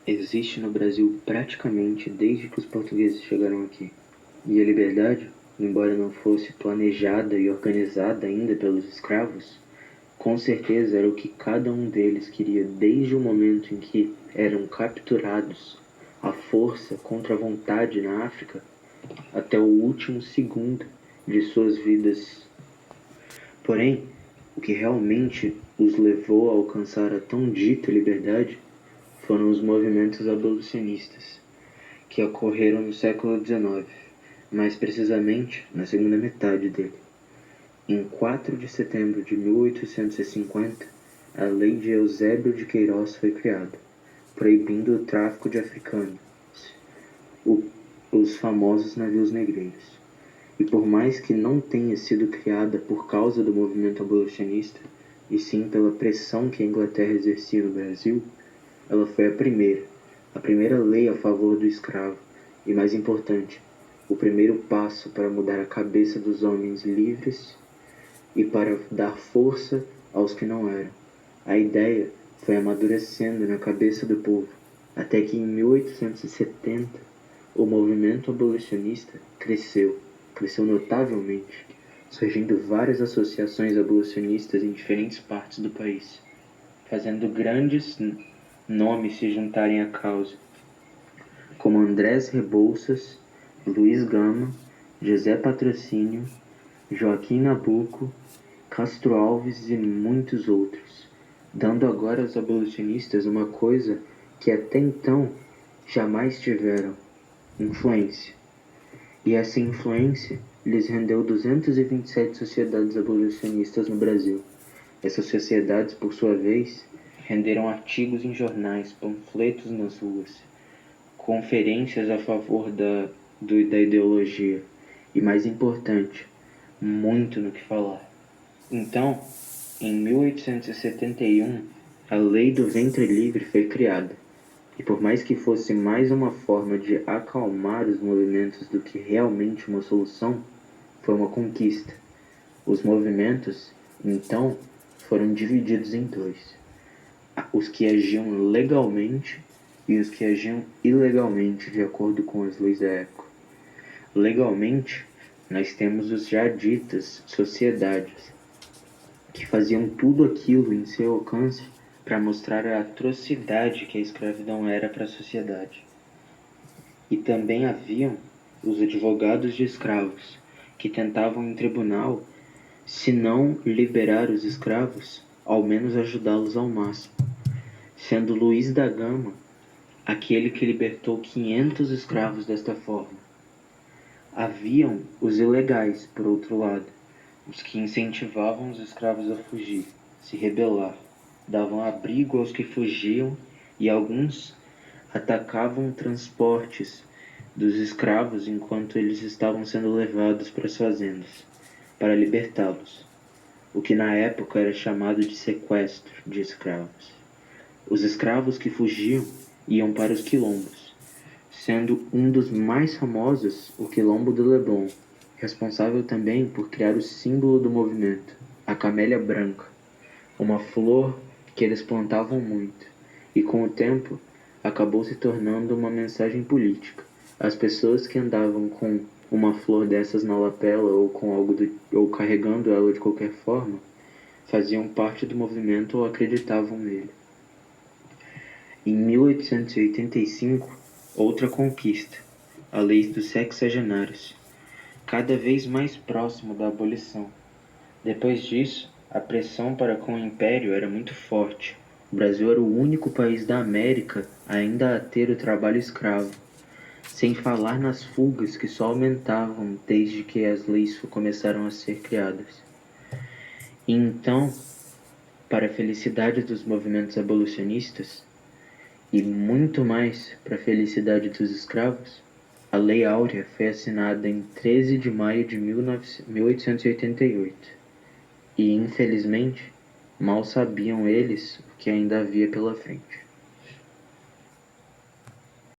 existe no Brasil praticamente desde que os portugueses chegaram aqui. E a liberdade, embora não fosse planejada e organizada ainda pelos escravos, com certeza era o que cada um deles queria desde o momento em que eram capturados à força contra a vontade na África até o último segundo de suas vidas. Porém, o que realmente os levou a alcançar a tão dita liberdade foram os movimentos abolicionistas, que ocorreram no século XIX, mais precisamente na segunda metade dele. Em 4 de setembro de 1850, a Lei de Eusébio de Queiroz foi criada, proibindo o tráfico de africanos, os famosos navios negreiros. E por mais que não tenha sido criada por causa do movimento abolicionista, e sim pela pressão que a Inglaterra exercia no Brasil, ela foi a primeira lei a favor do escravo, e mais importante, o primeiro passo para mudar a cabeça dos homens livres e para dar força aos que não eram. A ideia foi amadurecendo na cabeça do povo, até que em 1870 o movimento abolicionista cresceu notavelmente, surgindo várias associações abolicionistas em diferentes partes do país, fazendo grandes nomes se juntarem à causa, como Andrés Rebouças, Luiz Gama, José Patrocínio, Joaquim Nabuco, Castro Alves e muitos outros, dando agora aos abolicionistas uma coisa que até então jamais tiveram: influência. E essa influência lhes rendeu 227 sociedades abolicionistas no Brasil. Essas sociedades, por sua vez, renderam artigos em jornais, panfletos nas ruas, conferências a favor da ideologia e, mais importante, muito no que falar. Então, em 1871, a Lei do Ventre Livre foi criada, e por mais que fosse mais uma forma de acalmar os movimentos do que realmente uma solução, foi uma conquista. Os movimentos, então, foram divididos em dois: os que agiam legalmente e os que agiam ilegalmente de acordo com as leis da época. Legalmente, nós temos os já ditas sociedades, que faziam tudo aquilo em seu alcance para mostrar a atrocidade que a escravidão era para a sociedade. E também haviam os advogados de escravos, que tentavam em tribunal, se não liberar os escravos, ao menos ajudá-los ao máximo, sendo Luiz da Gama aquele que libertou 500 escravos desta forma. Haviam os ilegais, por outro lado, os que incentivavam os escravos a fugir, se rebelar, davam abrigo aos que fugiam e alguns atacavam transportes dos escravos enquanto eles estavam sendo levados para as fazendas, para libertá-los, o que na época era chamado de sequestro de escravos. Os escravos que fugiam iam para os quilombos, sendo um dos mais famosos o Quilombo do Leblon, responsável também por criar o símbolo do movimento, a camélia branca, uma flor que eles plantavam muito, e com o tempo acabou se tornando uma mensagem política. As pessoas que andavam com uma flor dessas na lapela ou com ou carregando ela de qualquer forma, faziam parte do movimento ou acreditavam nele. Em 1885, outra conquista, a Lei dos Sexagenários, cada vez mais próximo da abolição. Depois disso, a pressão para com o Império era muito forte. O Brasil era o único país da América ainda a ter o trabalho escravo, sem falar nas fugas que só aumentavam desde que as leis começaram a ser criadas. E então, para a felicidade dos movimentos abolicionistas, e muito mais para a felicidade dos escravos, a Lei Áurea foi assinada em 13 de maio de 1888. E, infelizmente, mal sabiam eles o que ainda havia pela frente.